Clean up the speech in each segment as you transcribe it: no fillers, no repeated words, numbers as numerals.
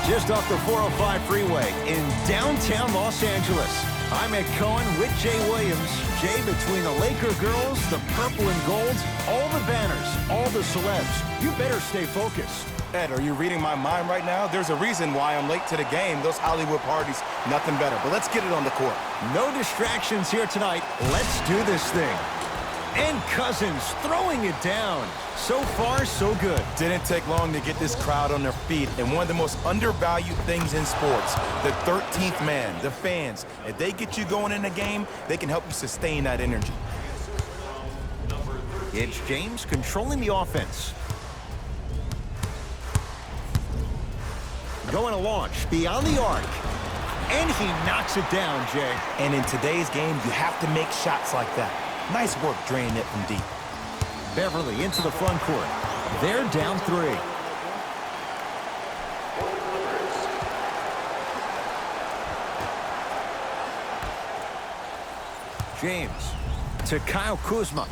Just off the 405 freeway in downtown Los Angeles. I'm Ed Cohen with Jay Williams. Jay, between the Laker girls, the purple and gold, all the banners, all the celebs, you better stay focused. Ed, are you reading my mind right now? There's a reason why I'm late to the game. Those Hollywood parties, nothing better. But let's get it on the court. No distractions here tonight. Let's do this thing. And Cousins throwing it down. So far, so good. Didn't take long to get this crowd on their feet. And one of the most undervalued things in sports, the 13th man, the fans. If they get you going in a game, they can help you sustain that energy. It's James controlling the offense. Going to launch beyond the arc. And he knocks it down, Jay. And in today's game, you have to make shots like that. Nice work draining it from deep. Beverly into the front court. They're down 3. James to Kyle Kuzma.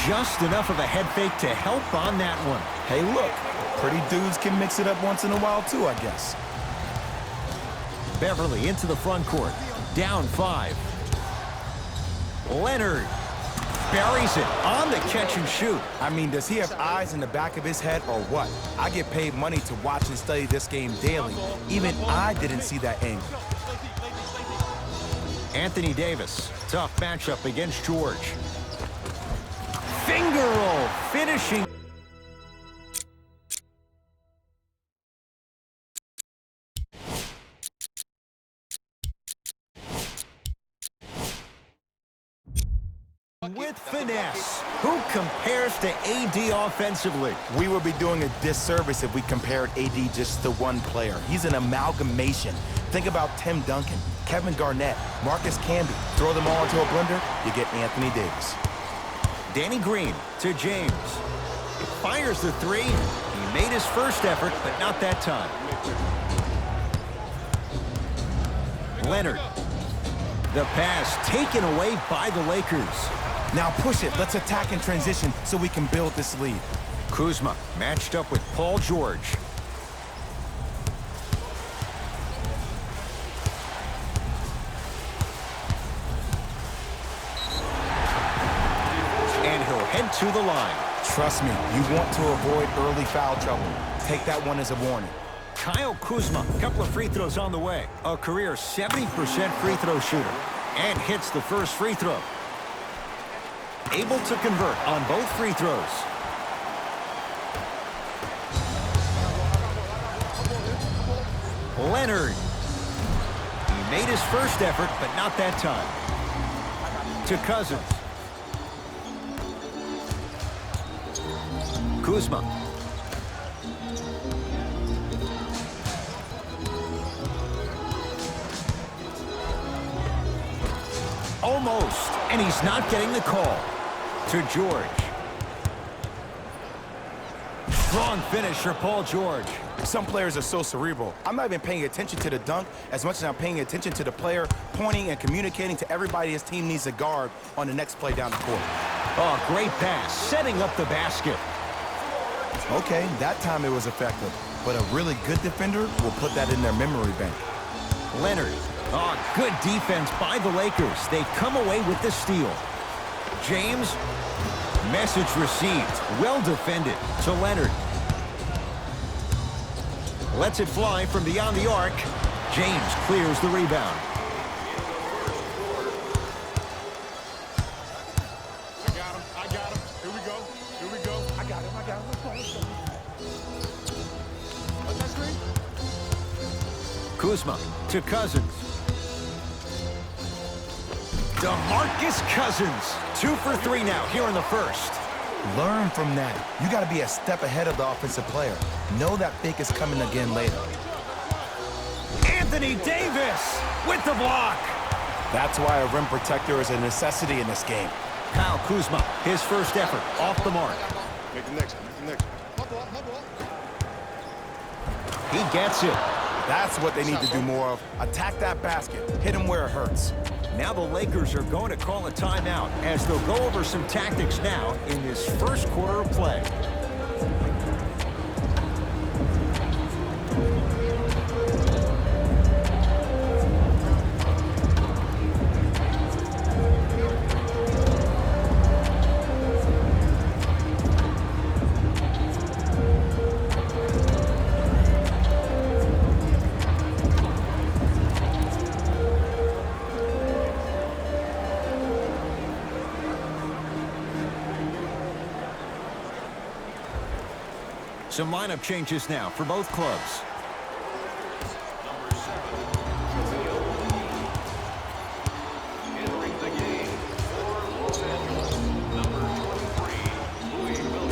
Just enough of a head fake to help on that one. Hey, look, pretty dudes can mix it up once in a while too, I guess. Beverly into the front court. Down 5. Leonard buries it on the catch and shoot. I mean, does he have eyes in the back of his head or what? I get paid money to watch and study this game daily. Even I didn't see that angle. Anthony Davis, tough matchup against George. Finger roll, finishing. With finesse. Who compares to AD offensively? We would be doing a disservice if we compared AD just to one player. He's an amalgamation. Think about Tim Duncan, Kevin Garnett, Marcus Camby. Throw them all into a blender, you get Anthony Davis. Danny Green to James. Fires the 3. He made his first effort, but not that time. Leonard. The pass taken away by the Lakers. Now push it. Let's attack in transition so we can build this lead. Kuzma matched up with Paul George. And he'll head to the line. Trust me, you want to avoid early foul trouble. Take that one as a warning. Kyle Kuzma, a couple of free throws on the way. A career 70% free throw shooter. And hits the first free throw. Able to convert on both free throws. Leonard. He made his first effort, but not that time. To Cousins. Kuzma. Almost, and he's not getting the call. To George. Strong finish for Paul George. Some players are so cerebral. I'm not even paying attention to the dunk as much as I'm paying attention to the player pointing and communicating to everybody his team needs a guard on the next play down the court. Oh, great pass, setting up the basket. Okay, that time it was effective, but a really good defender will put that in their memory bank. Leonard. Oh, good defense by the Lakers. They come away with the steal. James. Message received. Well defended to Leonard. Lets it fly from beyond the arc. James clears the rebound. I got him. Here we go. I got him. Let's go. What's that screen? Kuzma to Cousins. DeMarcus Cousins. 2 for 3 now here in the first. Learn from that. You got to be a step ahead of the offensive player. Know that fake is coming again later. Anthony Davis with the block. That's why a rim protector is a necessity in this game. Kyle Kuzma, his first effort, off the mark. Make the next one. My ball. He gets it. That's what they need to do more of. Attack that basket. Hit him where it hurts. Now the Lakers are going to call a timeout as they'll go over some tactics now in this first quarter of play. Some lineup changes now for both clubs.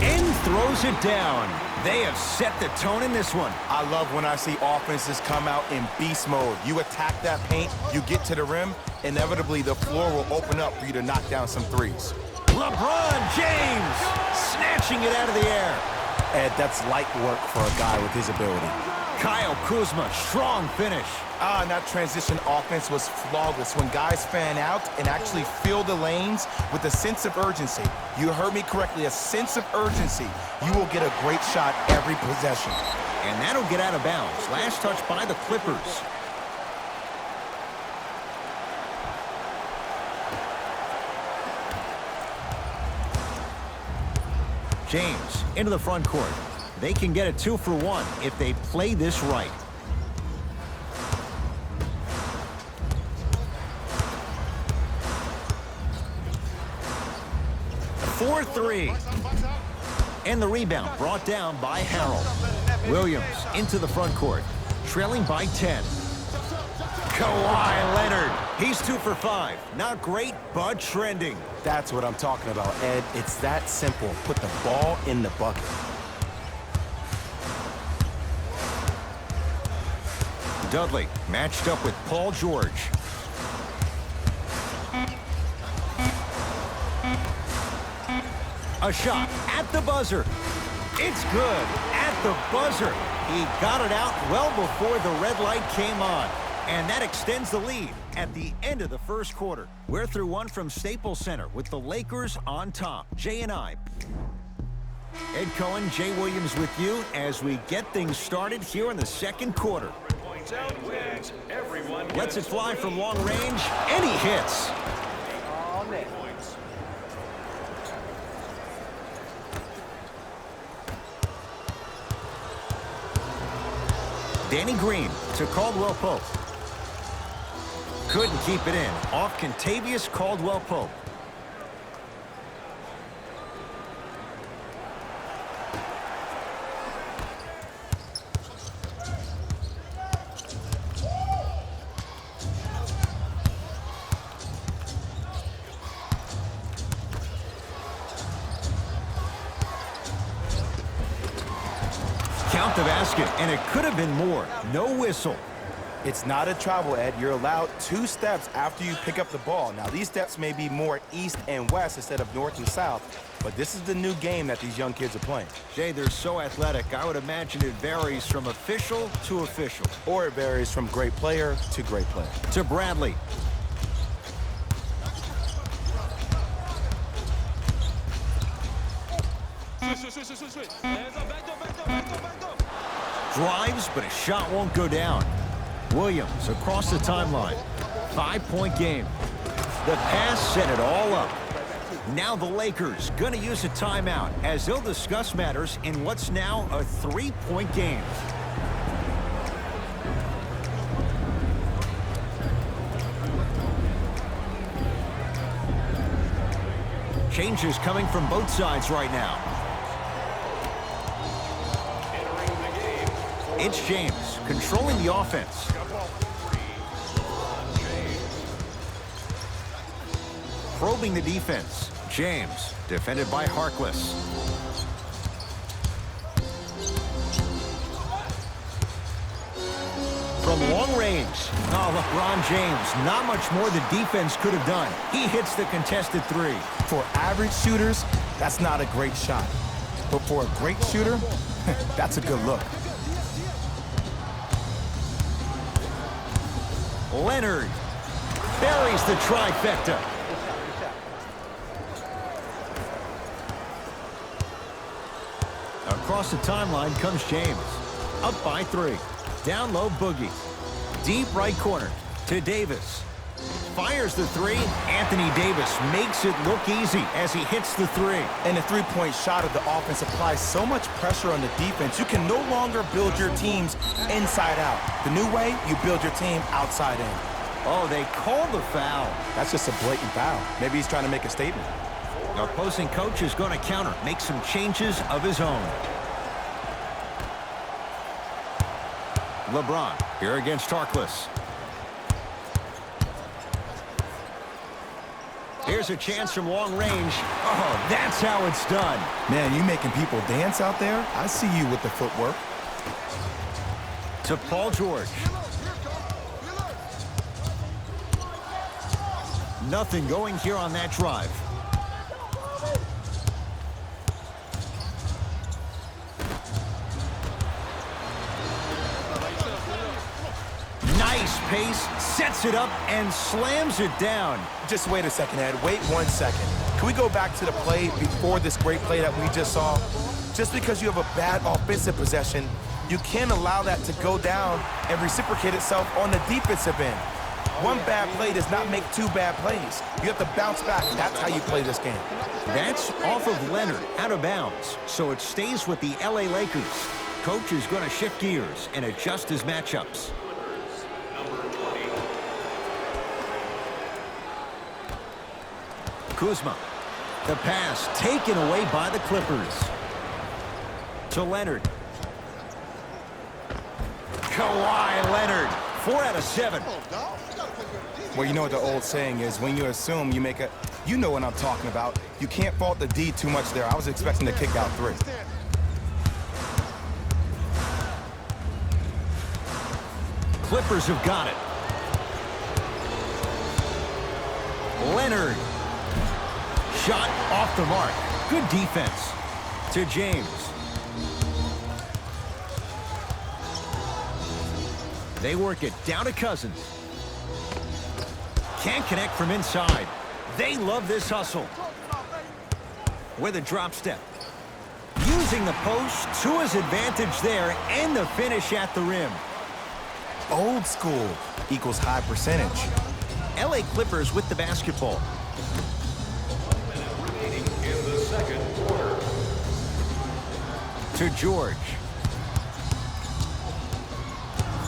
And throws it down. They have set the tone in this one. I love when I see offenses come out in beast mode. You attack that paint, you get to the rim, inevitably the floor will open up for you to knock down some threes. LeBron James snatching it out of the air. Ed, that's light work for a guy with his ability. Kyle Kuzma, strong finish. And that transition offense was flawless when guys fan out and actually fill the lanes with a sense of urgency. You heard me correctly, a sense of urgency. You will get a great shot every possession. And that'll get out of bounds. Last touch by the Clippers. James into the front court. They can get a 2-for-1 if they play this right. For 3. And the rebound brought down by Harold. Williams into the front court, trailing by 10. Kawhi Leonard. He's 2 for 5. Not great, but trending. That's what I'm talking about, Ed. It's that simple. Put the ball in the bucket. Dudley matched up with Paul George. A shot at the buzzer. It's good at the buzzer. He got it out well before the red light came on. And that extends the lead at the end of the first quarter. We're through one from Staples Center with the Lakers on top. Jay and I. Ed Cohen, Jay Williams with you as we get things started here in the second quarter. Lets it fly from long range, and he hits. Danny Green to Caldwell Pope. Couldn't keep it in. Off Kentavious Caldwell Pope. Count the basket, and it could have been more. No whistle. It's not a travel, Ed. You're allowed 2 steps after you pick up the ball. Now, these steps may be more east and west instead of north and south, but this is the new game that these young kids are playing. Jay, they're so athletic. I would imagine it varies from official to official. Or it varies from great player to great player. To Bradley. Drives, but a shot won't go down. Williams across the timeline. 5-point game. The pass set it all up. Now the Lakers going to use a timeout as they'll discuss matters in what's now a 3-point game. Changes coming from both sides right now. It's James controlling the offense. Probing the defense. James, defended by Harkless. From long range. Oh, LeBron James, not much more the defense could have done. He hits the contested 3. For average shooters, that's not a great shot. But for a great shooter, that's a good look. Leonard buries the trifecta. Across the timeline comes James. Up by 3. Down low, Boogie. Deep right corner to Davis. Fires the 3. Anthony Davis makes it look easy as he hits the 3. And the three-point shot of the offense applies so much pressure on the defense, you can no longer build your teams inside out. The new way, you build your team outside in. Oh, they called the foul. That's just a blatant foul. Maybe he's trying to make a statement. The opposing coach is going to counter, make some changes of his own. LeBron here against Tarkles. Here's a chance from long range. Oh, that's how it's done. Man, you making people dance out there? I see you with the footwork. To Paul George. Nothing going here on that drive. Nice pace, sets it up, and slams it down. Just wait a second, Ed. Wait 1 second. Can we go back to the play before this great play that we just saw? Just because you have a bad offensive possession, you can't allow that to go down and reciprocate itself on the defensive end. One bad play does not make 2 bad plays. You have to bounce back. That's how you play this game. That's off of Leonard, out of bounds. So it stays with the LA Lakers. Coach is going to shift gears and adjust his matchups. Kuzma. The pass taken away by the Clippers. To Leonard. Kawhi Leonard. 4 out of 7. Well, you know what the old saying is, when you assume you make a... You know what I'm talking about. You can't fault the D too much there. I was expecting to kick out 3. Clippers have got it. Leonard. Shot off the mark. Good defense. To James. They work it down to Cousins. Can't connect from inside. They love this hustle. With a drop step. Using the post to his advantage there, and the finish at the rim. Old school equals high percentage. LA Clippers with the basketball. To George.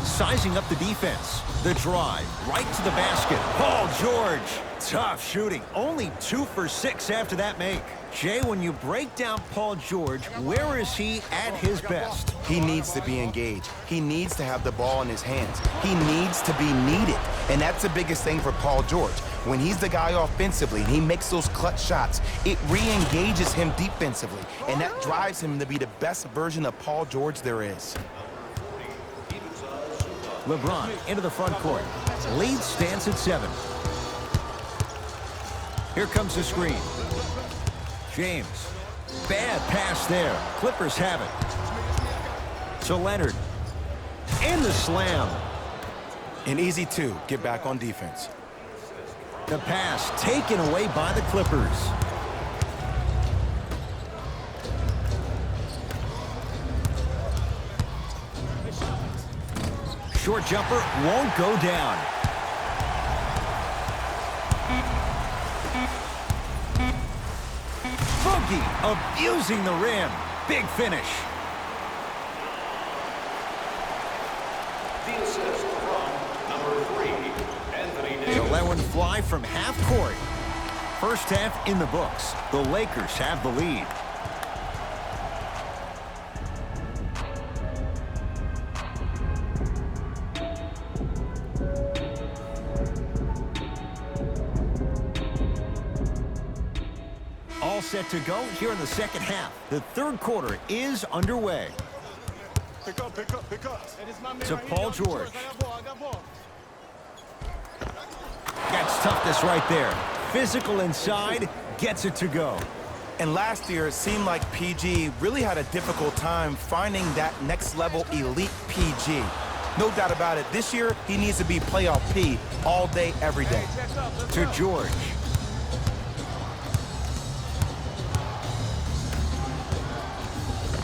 Sizing up the defense. The drive. Right to the basket. Paul George. Tough shooting. Only 2 for 6 after that make. Jay, when you break down Paul George, where is he at his best? He needs to be engaged. He needs to have the ball in his hands. He needs to be needed. And that's the biggest thing for Paul George. When he's the guy offensively and he makes those clutch shots, it re-engages him defensively. And that drives him to be the best version of Paul George there is. LeBron into the front court. Lead stands at 7. Here comes the screen. James. Bad pass there. Clippers have it. To Leonard. And the slam. An easy 2. Get back on defense. The pass taken away by the Clippers. Short jumper won't go down. Boogie abusing the rim. Big finish. The assist from number 3, Anthony Davis. To let one fly from half court. First half in the books. The Lakers have the lead. All set to go here in the second half. The third quarter is underway. Pick up, pick up, pick up. To Paul George. That's toughness right there. Physical inside, gets it to go. And last year, it seemed like PG really had a difficult time finding that next level elite PG. No doubt about it. This year, he needs to be playoff P all day, every day. To George.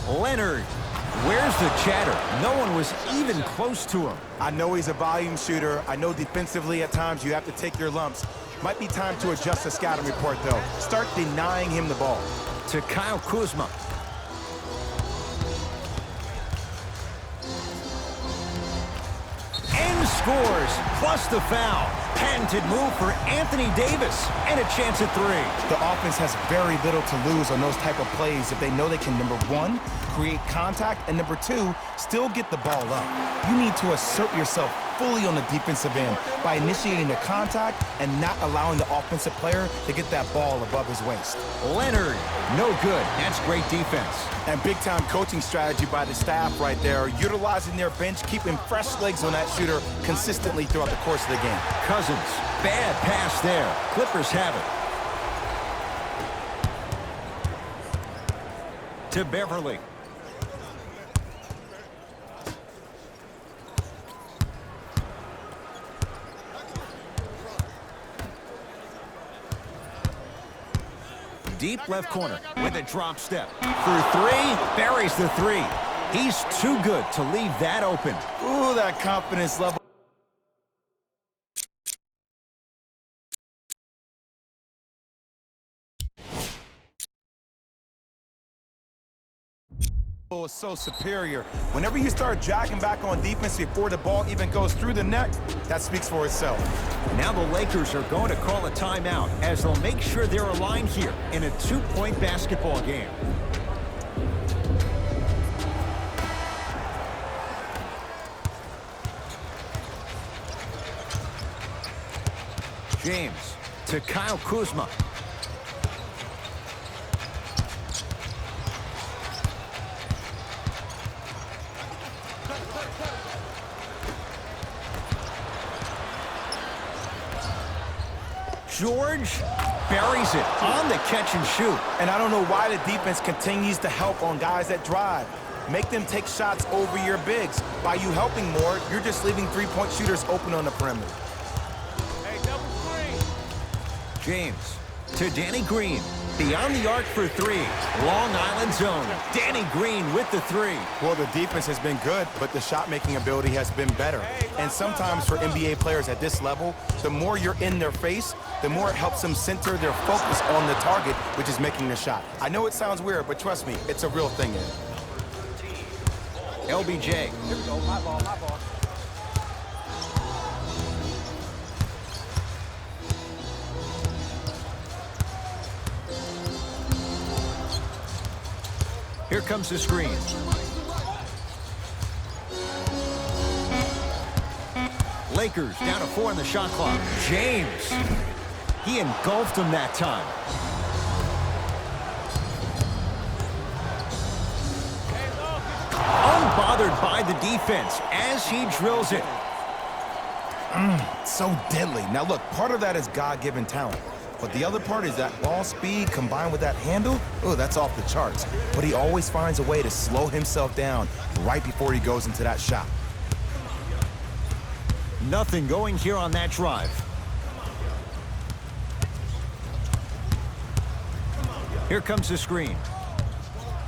Leonard. Where's the chatter? No one was even close to him. I know he's a volume shooter. I know defensively at times you have to take your lumps. Might be time to adjust the scouting report, though. Start denying him the ball. To Kyle Kuzma. And scores, plus the foul. Patented move for Anthony Davis, and a chance at three. The offense has very little to lose on those type of plays if they know they can, number one, create contact, and number two, still get the ball up. You need to assert yourself fully on the defensive end by initiating the contact and not allowing the offensive player to get that ball above his waist. Leonard, no good. That's great defense. And big-time coaching strategy by the staff right there, utilizing their bench, keeping fresh legs on that shooter consistently throughout the course of the game. Cousins, bad pass there. Clippers have it. To Beverly. Deep left corner with a drop step. Through three, buries the three. He's too good to leave that open. Ooh, that confidence level. Is so superior. Whenever you start jacking back on defense before the ball even goes through the net, that speaks for itself. Now the Lakers are going to call a timeout as they'll make sure they're aligned here in a two-point basketball game. James to Kyle Kuzma. George buries it on the catch and shoot. And I don't know why the defense continues to help on guys that drive. Make them take shots over your bigs. By you helping more, you're just leaving three-point shooters open on the perimeter. Hey, double screen. James to Danny Green. Beyond the arc for three. Long Island zone. Danny Green with the three. Well, the defense has been good, but the shot-making ability has been better. And sometimes for NBA players at this level, the more you're in their face, the more it helps them center their focus on the target, which is making the shot. I know it sounds weird, but trust me, it's a real thing, Ed. LBJ. Here we go, my ball, my ball. Here comes the screen. Lakers down to 4 on the shot clock. James. He engulfed him that time. Unbothered by the defense as he drills it. So deadly. Now look, part of that is God-given talent. But the other part is that ball speed combined with that handle, oh, that's off the charts. But he always finds a way to slow himself down right before he goes into that shot. Nothing going here on that drive. Here comes the screen.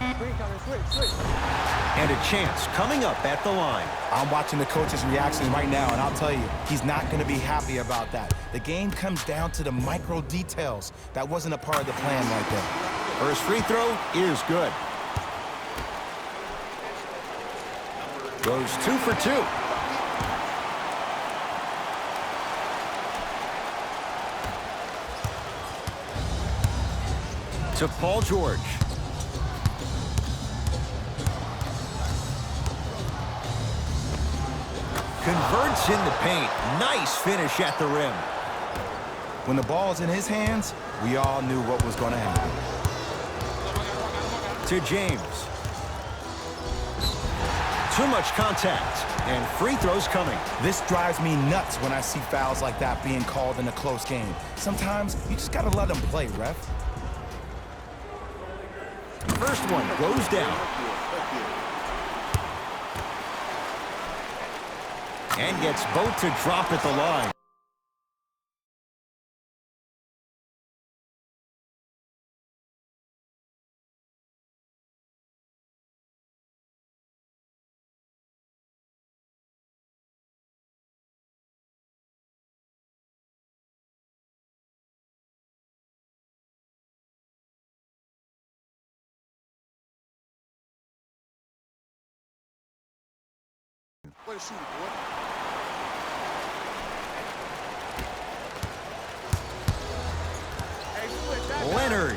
And a chance coming up at the line. I'm watching the coach's reactions right now, and I'll tell you, he's not going to be happy about that. The game comes down to the micro details. That wasn't a part of the plan right there. First free throw is good. Goes 2 for 2. To Paul George. Converts in the paint. Nice finish at the rim. When the ball's in his hands, we all knew what was going to happen. To James. Too much contact. And free throws coming. This drives me nuts when I see fouls like that being called in a close game. Sometimes you just got to let them play, ref. First one goes down. And gets both to drop at the line. Way to shoot it, boy. Leonard.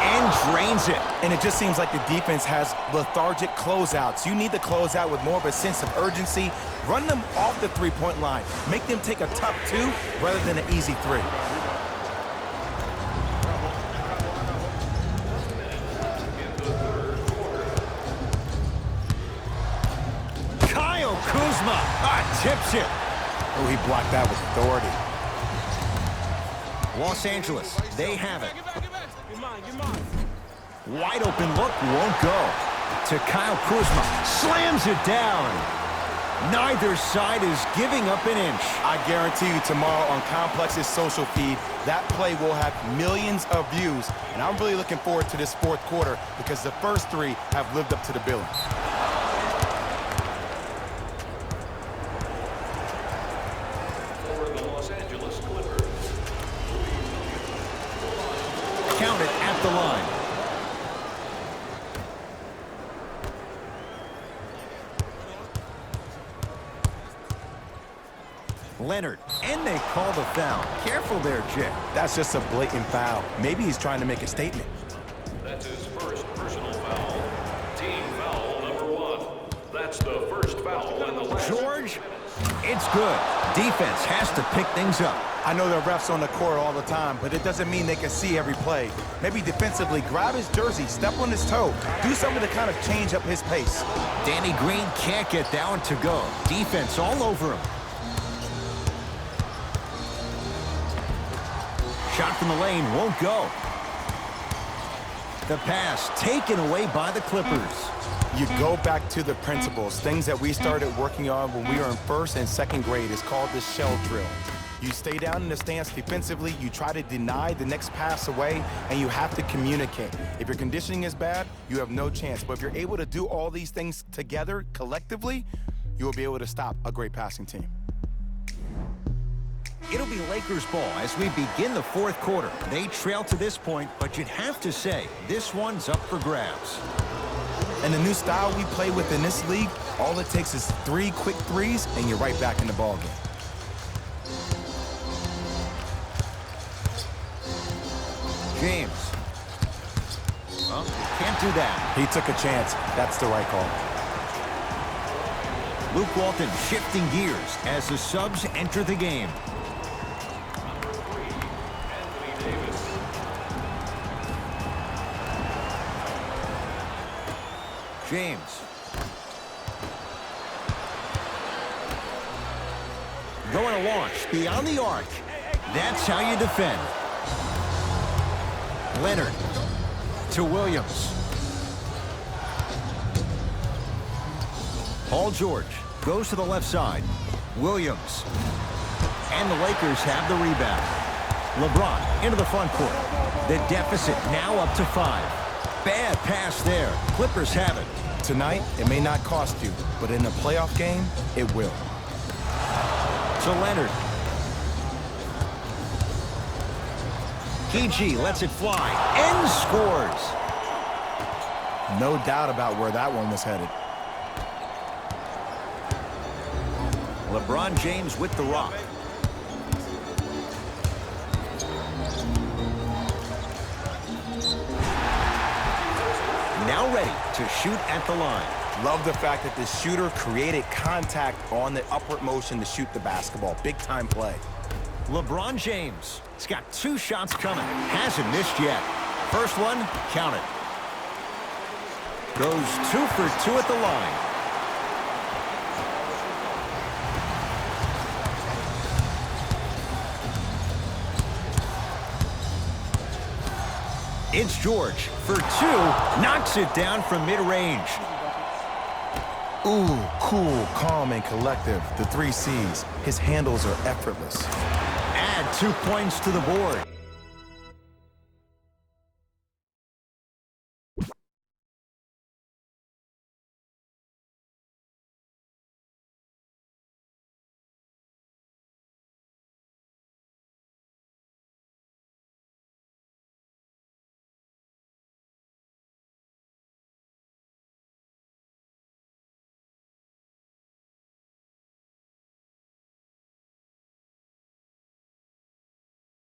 And drains it. And it just seems like the defense has lethargic closeouts. You need to close out with more of a sense of urgency. Run them off the three-point line. Make them take a tough two rather than an easy three. Kyle Kuzma tips it. Oh, he blocked that with authority. Los Angeles, they have it. Wide open look, won't go. To Kyle Kuzma, slams it down. Neither side is giving up an inch. I guarantee you tomorrow on Complex's social feed, that play will have millions of views. And I'm really looking forward to this fourth quarter because the first three have lived up to the billing. For the Los Angeles Clippers. Count it at the line. Leonard, and they call the foul. Careful there, Jay. That's just a blatant foul. Maybe he's trying to make a statement. That's his first personal foul. Team foul number 1. That's the first foul in the last. George, it's good. Defense has to pick things up. I know there are refs on the court all the time, but it doesn't mean they can see every play. Maybe defensively, grab his jersey, step on his toe, do something to kind of change up his pace. Danny Green can't get that one to go. Defense all over him. Shot from the lane won't go. The pass taken away by the Clippers. You go back to the principles, things that we started working on when we were in first and second grade. It's called the shell drill. You stay down in the stance defensively, you try to deny the next pass away, and you have to communicate. If your conditioning is bad, you have no chance. But if you're able to do all these things together, collectively, you will be able to stop a great passing team. It'll be Lakers ball as we begin the fourth quarter. They trail to this point, but you'd have to say this one's up for grabs. And the new style we play with in this league, all it takes is 3 quick threes, and you're right back in the ballgame. James. Well, can't do that. He took a chance. That's the right call. Luke Walton shifting gears as the subs enter the game. James. Going to launch beyond the arc. That's how you defend. Leonard to Williams. Paul George goes to the left side. Williams. And the Lakers have the rebound. LeBron into the front court. The deficit now up to 5. Bad pass there. Clippers have it. Tonight, it may not cost you, but in a playoff game, it will. To Leonard. PG lets it fly and scores. No doubt about where that one was headed. LeBron James with the rock. Now ready to shoot at the line. Love the fact that the shooter created contact on the upward motion to shoot the basketball. Big time play. LeBron James. He's got 2 shots coming. Hasn't missed yet. First one, count it. Goes 2 for 2 at the line. It's George for 2. Knocks it down from mid-range. Ooh, cool, calm, and collective. The 3 C's. His handles are effortless. Add 2 points to the board.